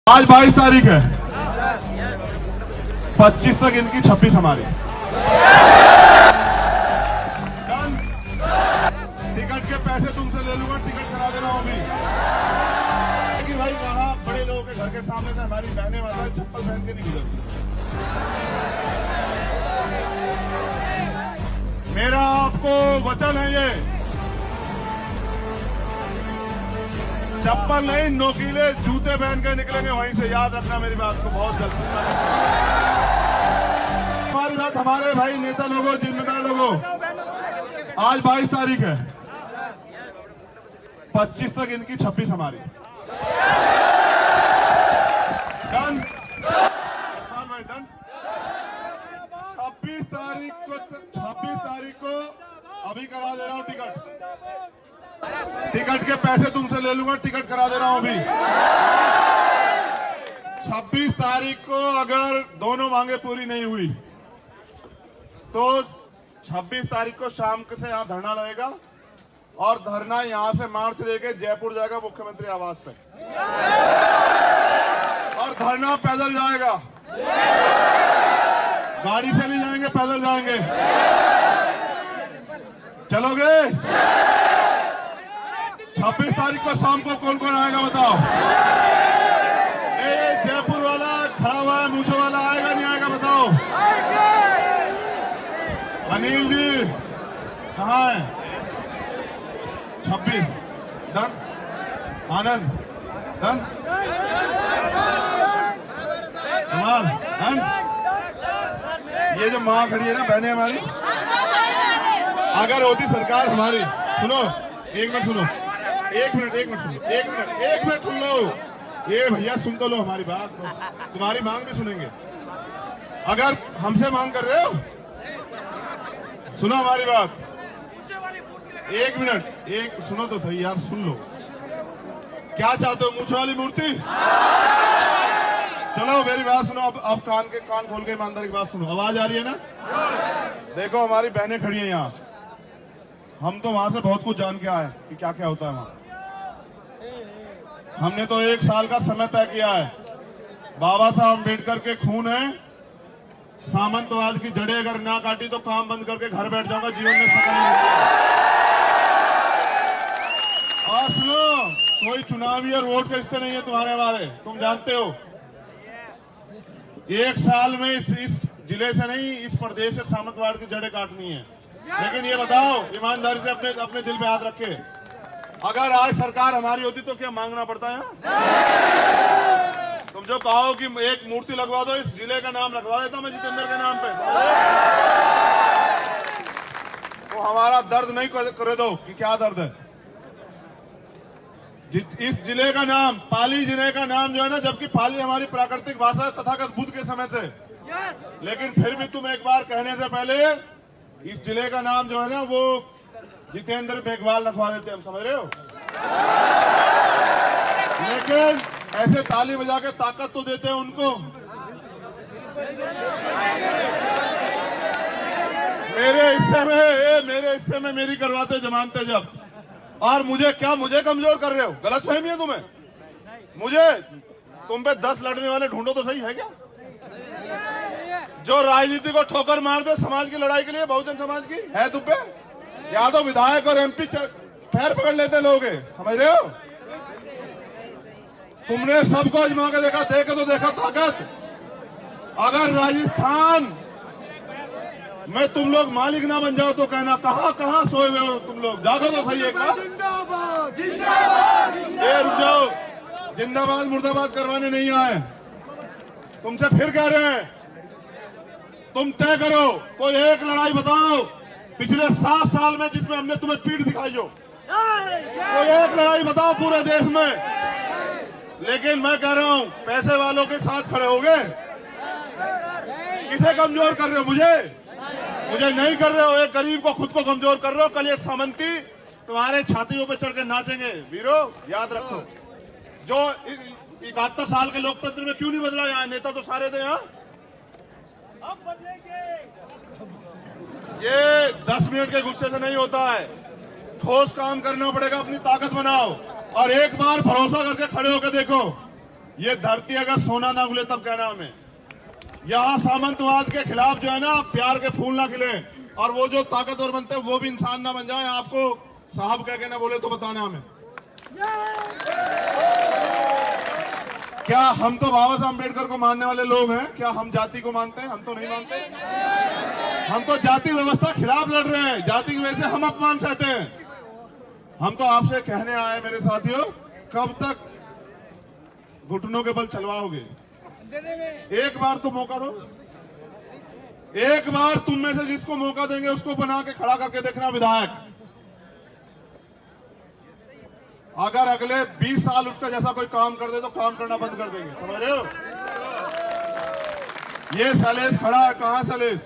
आज 22 तारीख है, 25 तक इनकी 26 हमारी। टिकट के पैसे तुमसे ले लूंगा, टिकट करा दे रहा हूं अभी कि भाई वहां बड़े लोगों के घर के सामने से हमारी बहनें वाला चप्पल पहन के नहीं गुजरती। मेरा आपको वचन है, ये चप्पल नहीं नोकीले जूते पहन के निकलेंगे वहीं से, याद रखना मेरी बात को बहुत जल्द। हमारी बात हमारे भाई नेता लोगों, जिम्मेदार लोगों, आज 22 तारीख है, 25 तक इनकी 26 हमारी। डन भाई, डन। 26 तारीख को अभी करा दे रहा हूं टिकट। टिकट के पैसे तुमसे ले लूंगा, टिकट करा दे रहा हूं अभी। 26 तारीख को अगर दोनों मांगे पूरी नहीं हुई तो 26 तारीख को शाम से यहां धरना लगेगा और धरना यहां से मार्च लेके जयपुर जाएगा मुख्यमंत्री आवास पे, और धरना पैदल जाएगा, गाड़ी से नहीं जाएंगे, पैदल जाएंगे। चलोगे? 26 तारीख को शाम को कौन कौन आएगा बताओ? जयपुर वाला खड़ा हुआ है, मूछों वाला आएगा नहीं आएगा बताओ? अनिल जी कहाँ है? 26 डन। आनंद डन। कुमार डन। ये जो माँ खड़ी है ना, बहनें हमारी, अगर होती सरकार हमारी, सुनो एक मिनट सुनो, एक मिनट सुन लो। ये भैया सुन तो लो हमारी बात, तुम्हारी मांग भी सुनेंगे। अगर हमसे मांग कर रहे हो, सुनो हमारी बात, एक मिनट, एक सुनो तो सही यार, सुन लो। क्या चाहते हो, मूछे वाली मूर्ति? चलो मेरी बात सुनो, अब कान खोल के ईमानदारी की बात सुनो। आवाज आ रही है ना? देखो हमारी बहनें खड़ी हैं यहाँ, हम तो वहां से बहुत कुछ जान के आए कि क्या क्या होता है वहां। हमने तो 1 साल का समय तय किया है। बाबा साहब अम्बेडकर के खून है, सामंतवाद की जड़ें अगर ना काटी तो काम बंद करके घर बैठ जाऊंगा, जीवन में सफल नहीं होगा। और सुनो, कोई चुनावी और वोट के रिश्ते नहीं है तुम्हारे हमारे, तुम जानते हो। 1 साल में इस जिले से नहीं, इस प्रदेश से सामंतवाद की जड़ें काटनी है। लेकिन ये बताओ ईमानदारी से, अपने दिल पे हाथ रखे, अगर आज सरकार हमारी होती तो क्या मांगना पड़ता है? तुम जो कहो कि एक मूर्ति लगवा दो, इस जिले का नाम लगवा देता मैं जितेंद्र के नाम पे, तो हमारा दर्द नहीं करे दो कि क्या दर्द है। इस जिले का नाम, पाली जिले का नाम जो है ना, जबकि पाली हमारी प्राकृतिक भाषा है तथागत बुद्ध के समय से, लेकिन फिर भी तुम एक बार कहने से पहले इस जिले का नाम जो है ना वो जितेंद्र बेगवाल रखवा देते, हम समझ रहे हो। लेकिन ऐसे ताली बजा के ताकत तो देते हैं उनको। मेरे हिस्से में मेरी करवाते जमानते जब, और मुझे कमजोर कर रहे हो? गलत फहमी है तुम्हें? मुझे तुम पे 10 लड़ने वाले ढूंढो तो सही है क्या? जो राजनीति को ठोकर मार दे समाज की लड़ाई के लिए, बहुजन समाज की है तुम पे? या तो विधायक और एमपी पैर पकड़ लेते लोग, समझ रहे हो? तुमने सबको आजमा के देखा, तो देखा ताकत। अगर राजस्थान में तुम लोग मालिक ना बन जाओ तो कहना कहां सोए हुए हो तुम लोग, जागो तो सही एक बार। ये रुक जाओ, जिंदाबाद मुर्दाबाद करवाने नहीं आए, तुमसे फिर कह रहे हैं, तुम तय करो कोई एक लड़ाई बताओ पिछले 7 साल में जिसमें हमने तुम्हें पीठ दिखाई हो, कोई एक लड़ाई बताओ पूरे देश में। लेकिन मैं कह रहा हूं, पैसे वालों के साथ खड़े होगे। किसे कमजोर कर रहे हो? मुझे नहीं कर रहे हो, एक गरीब को, खुद को कमजोर कर रहे हो। कल ये सामंती तुम्हारे छातियों पे चढ़ के नाचेंगे। वीरो याद रखो, जो 71 साल के लोकतंत्र में क्यों नहीं बदला? यहाँ नेता तो सारे थे, यहाँ अब बदलेंगे। ये 10 मिनट के गुस्से से नहीं होता है, ठोस काम करना पड़ेगा। अपनी ताकत बनाओ और एक बार भरोसा करके खड़े होकर देखो, ये धरती अगर सोना ना खुले तब कहना हमें। यहाँ सामंतवाद के खिलाफ जो है ना प्यार के फूल ना खिले, और वो जो ताकतवर बनते हैं वो भी इंसान ना बन जाए। आपको साहब कह के ना बोले तो बताना हमें। क्या हम तो बाबा साहब अम्बेडकर को मानने वाले लोग हैं? क्या हम जाति को मानते हैं? हम तो नहीं मानते। हम तो जाति व्यवस्था खिलाफ लड़ रहे हैं। जाति की वजह से हम अपमान सहते हैं। हम तो आपसे कहने आए मेरे साथियों, कब तक घुटनों के बल चलवाओगे? एक बार तो मौका दो। एक बार तुम में से जिसको मौका देंगे उसको बना के खड़ा करके देखना विधायक। अगर अगले 20 साल उसका जैसा कोई काम कर दे तो काम करना बंद कर देंगे। समझ रहे हो? ये सलेश खड़ा है। कहाँ सलेश?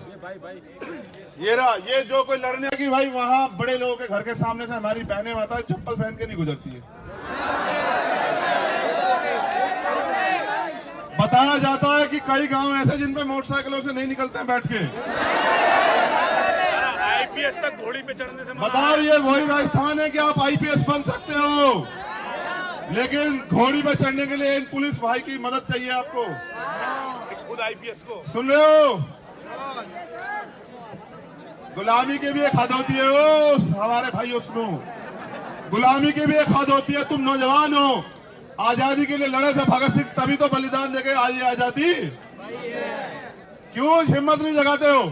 ये रहा। ये जो कोई लड़ने की भाई, वहां बड़े लोगों के घर के सामने से हमारी बहनें माता चप्पल पहन के नहीं गुजरती है। बताया जाता है कि कई गांव ऐसे जिन पे मोटरसाइकिलों से नहीं निकलते हैं बैठ के। आईपीएस तक घोड़ी पे चढ़ने से बताओ, ये वही राजस्थान है कि आप आईपीएस बन सकते हो, लेकिन घोड़ी पे चढ़ने के लिए इन पुलिस भाई की मदद चाहिए आपको। खुद आईपीएस को सुन रहे हो? गुलामी की भी एक हद होती है। वो हमारे भाइयों सुनो, गुलामी की भी एक हद होती है। तुम नौजवान हो, आजादी के लिए लड़े थे भगत सिंह, तभी तो बलिदान देके आज ये आजादी। क्यों हिम्मत नहीं जगाते हो?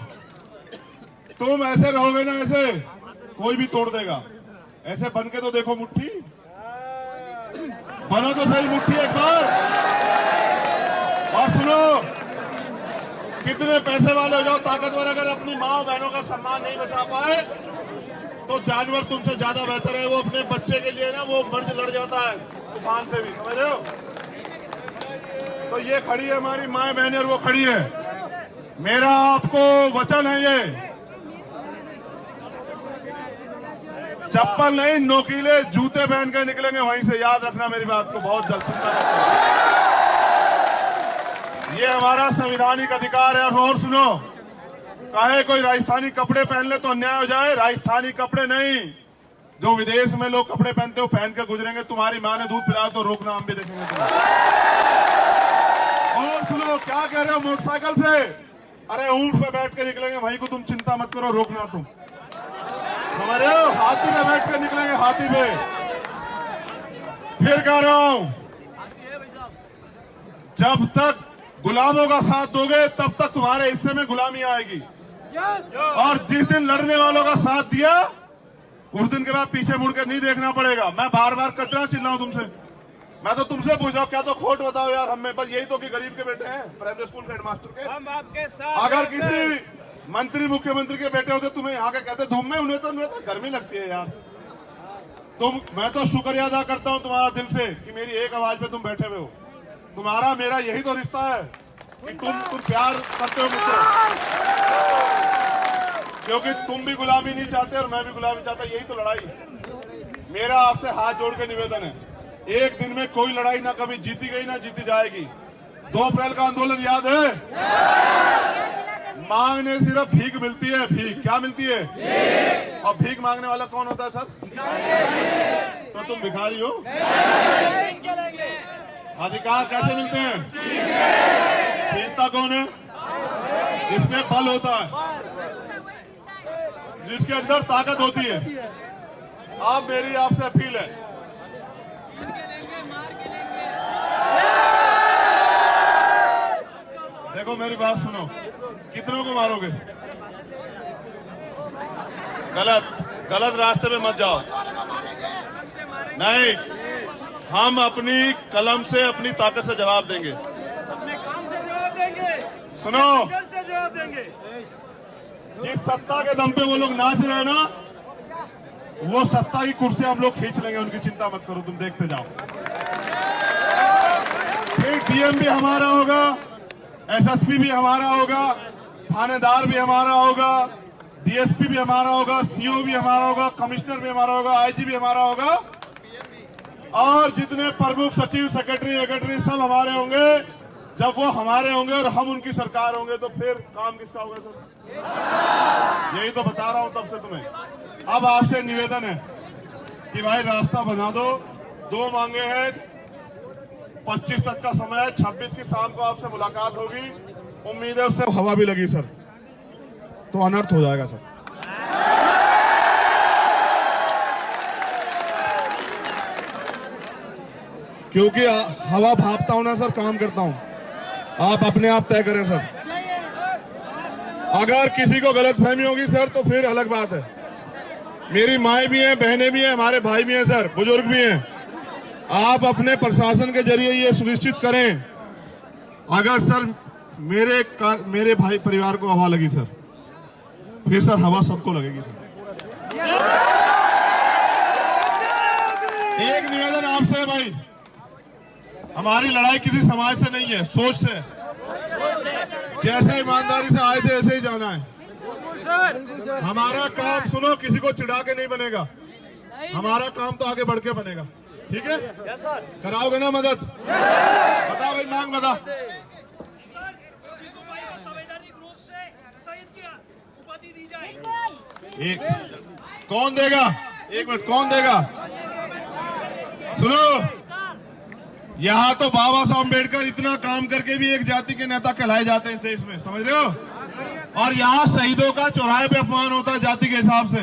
तुम ऐसे रहोगे ना, ऐसे कोई भी तोड़ देगा। ऐसे बन के तो देखो मुट्ठी, बनो तो सही मुट्ठी एक बार। और सुनो, कितने पैसे वाले हो जाओ, ताकतवर, अगर अपनी माँ बहनों का सम्मान नहीं बचा पाए तो जानवर तुमसे ज्यादा बेहतर है। वो अपने बच्चे के लिए ना वो मर्ज लड़ जाता है तूफान से भी। समझ रहे हो? तो ये खड़ी है हमारी माँ बहनें और वो खड़ी है। मेरा आपको वचन है, ये चप्पल नहीं नोकीले जूते पहन कर निकलेंगे वहीं से। याद रखना मेरी बात को बहुत जल्द। चिंता रखना, ये हमारा संवैधानिक अधिकार है। और सुनो, चाहे कोई राजस्थानी कपड़े पहन ले तो अन्याय हो जाए। राजस्थानी कपड़े नहीं, जो विदेश में लोग कपड़े पहनते हो पहन के गुजरेंगे। तुम्हारी माँ ने दूध पिलाया तो रोकना, हम भी देखेंगे तुम्हें। और सुनो, क्या कह रहे हो मोटरसाइकिल से? अरे ऊंट पे बैठ के निकलेंगे वहीं को, तुम चिंता मत करो, रोकना तुम। समझ रहे हो? हाथी पे बैठ के निकलेंगे, हाथी पे। फिर कह रहा हूं, जब तक गुलामों का साथ दोगे तब तक तुम्हारे हिस्से में गुलामी आएगी। और जिस दिन लड़ने वालों का साथ दिया उस दिन के बाद पीछे मुड़ के नहीं देखना पड़ेगा। मैं बार बार कचरा चिल्लाऊं तुमसे? मैं तो तुमसे पूछ रहा हूं, क्या तो खोट बताओ यार हमें। बस यही तो कि गरीब के बेटे हैं, प्राइमरी स्कूल के हेडमास्टर के। हम आपके साथ। अगर किसी मंत्री मुख्यमंत्री के बेटे होते तुम्हें यहाँ के कहते धूम में, उन्हें तो गर्मी लगती है यार। मैं तो शुक्रिया अदा करता हूँ तुम्हारा दिल से कि मेरी एक आवाज पे तुम बैठे हुए हो। तुम्हारा मेरा यही तो रिश्ता है कि तुम प्यार करते हो मुझसे, क्योंकि तुम भी गुलामी नहीं चाहते और मैं भी गुलामी चाहता। यही तो लड़ाई। मेरा आपसे हाथ जोड़ के निवेदन है, एक दिन में कोई लड़ाई ना कभी जीती गई ना जीती जाएगी। 2 अप्रैल का आंदोलन याद है? मांगने सिर्फ भीख मिलती है। भीख क्या मिलती है? और भीख मांगने वाला कौन होता है सर? तो तुम भिखारी हो। अधिकार कैसे मिलते हैं? छीनता कौन है? जिसमें बल होता है, जिसके अंदर ताकत होती है। अब मेरी आपसे अपील है, देखो मेरी बात सुनो, कितनों को मारोगे? गलत रास्ते पे मत जाओ। नहीं, हम अपनी कलम से अपनी ताकत से जवाब देंगे, अपने काम से जवाब देंगे, सुनो, से जवाब देंगे। जिस सत्ता के दम पे वो लोग नाच रहे हैं ना, वो सत्ता की कुर्सी हम लोग खींच लेंगे, उनकी चिंता मत करो, तुम देखते जाओ। फिर डीएम भी हमारा होगा, एसएसपी भी हमारा होगा, थानेदार भी हमारा होगा, डीएसपी भी हमारा होगा, सीओ भी हमारा होगा, कमिश्नर भी हमारा होगा, आईजी भी हमारा होगा, और जितने प्रमुख सचिव सेक्रेटरी सब हमारे होंगे। जब वो हमारे होंगे और हम उनकी सरकार होंगे तो फिर काम किसका होगा सर? यही तो बता रहा हूं तब से तुम्हें। अब आपसे निवेदन है कि भाई रास्ता बना दो। 2 मांगे हैं, 25 तक का समय है, 26 की शाम को आपसे मुलाकात होगी। उम्मीद है उससे हवा भी लगी सर तो अनर्थ हो जाएगा सर। क्योंकि हवा भापता हूं ना सर, काम करता हूं। आप अपने आप तय करें सर। अगर किसी को गलतफहमी होगी सर तो फिर अलग बात है। मेरी माएँ भी हैं, बहनें भी हैं, हमारे भाई भी हैं सर, बुजुर्ग भी हैं। आप अपने प्रशासन के जरिए ये सुनिश्चित करें, अगर सर मेरे भाई परिवार को हवा लगी सर, फिर सर हवा सबको लगेगी सर। एक निवेदन आपसे है भाई, हमारी लड़ाई किसी समाज से नहीं है, सोच से। जैसे ईमानदारी से आए थे ऐसे ही जाना है। हमारा काम सुनो, किसी को चिढ़ा के नहीं बनेगा, हमारा काम तो आगे बढ़ के बनेगा। ठीक है, कराओगे ना मदद? बता भाई, मांग बता। एक कौन देगा? एक मिनट, कौन देगा? सुनो, यहाँ तो बाबा साहब अम्बेडकर इतना काम करके भी एक जाति के नेता कहलाए जाते हैं इस देश में, समझ रहे हो? और यहाँ शहीदों का चौराहे पे अपमान होता है जाति के हिसाब से।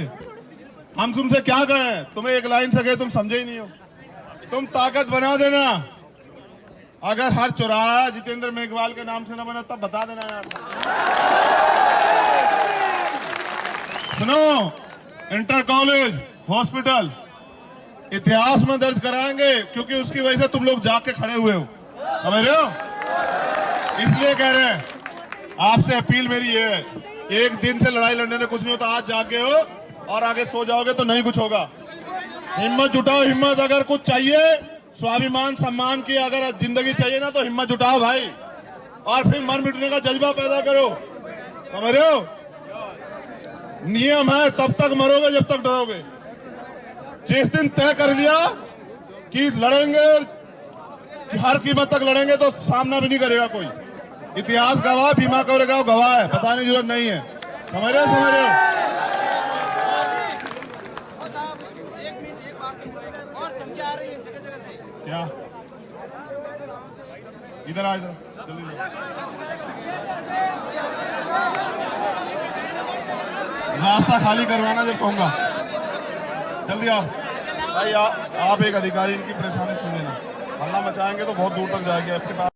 हम तुमसे क्या कहें? तुम्हें एक लाइन से कहे, तुम समझे ही नहीं हो। तुम ताकत बना देना, अगर हर चौराहा जितेंद्र मेघवाल के नाम से न बना तब बता देना यार। सुनो, इंटर कॉलेज, हॉस्पिटल इतिहास में दर्ज कराएंगे, क्योंकि उसकी वजह से तुम लोग जाके खड़े हुए हो, समझ रहे हो? इसलिए कह रहे हैं, आपसे अपील मेरी ये है, एक दिन से लड़ाई लड़ने में कुछ नहीं होता। आज जागे हो और आगे सो जाओगे तो नहीं कुछ होगा। हिम्मत जुटाओ, हिम्मत। अगर कुछ चाहिए, स्वाभिमान सम्मान की अगर जिंदगी चाहिए ना, तो हिम्मत जुटाओ भाई, और फिर मर मिटने का जज्बा पैदा करो, समझ रहे हो? नियम है, तब तक मरोगे जब तक डरोगे। जिस दिन तय कर लिया कि लड़ेंगे, हर कीमत तक लड़ेंगे, तो सामना भी नहीं करेगा कोई। इतिहास गवाह, भीमा करेगा गवाह है, बताने की जरूरत नहीं है। समझ रहे हो? समझ रहे हो? क्या? इधर आ, इधर जल्दी। रास्ता खाली करवाना जब कहूंगा, जल्दी आओ भाई। आप एक अधिकारी, इनकी परेशानी सुन लेना। हल्ला मचाएंगे तो बहुत दूर तक जाएंगे आपके पास।